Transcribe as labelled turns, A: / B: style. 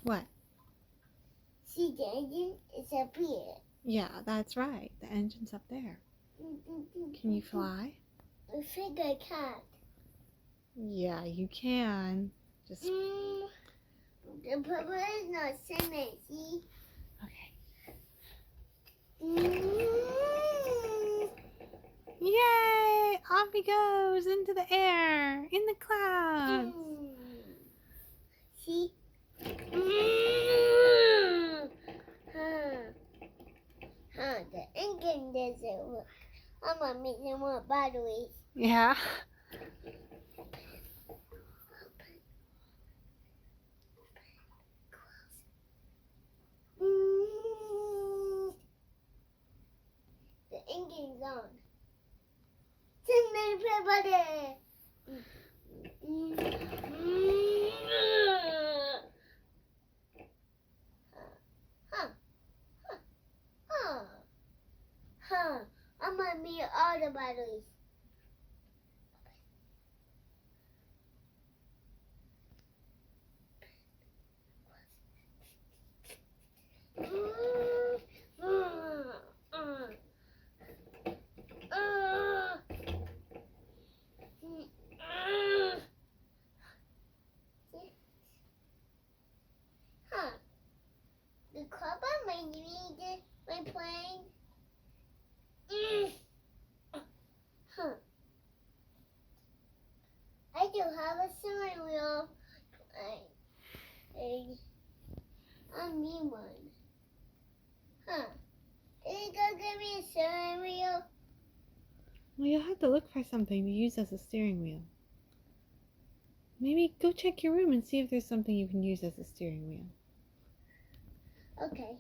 A: What?
B: See, the engine is up here.
A: Yeah, that's right. The engine's up there. Can you fly?
B: I think I can't.
A: Yeah, you can. Just
B: The purple is not swimming, see?
A: okay.
B: Mm.
A: Yay! Off he goes into the air, in the clouds.
B: See? The engine doesn't work. I'm gonna make some more batteries.
A: Yeah.
B: The engine's on. Send me everybody. I'm gonna meet all the batteries. The club on my plane. I do have a steering wheel. I need one. Can you go get me a steering wheel?
A: Well, you'll have to look for something to use as a steering wheel. Maybe go check your room and see if there's something you can use as a steering wheel.
B: Okay.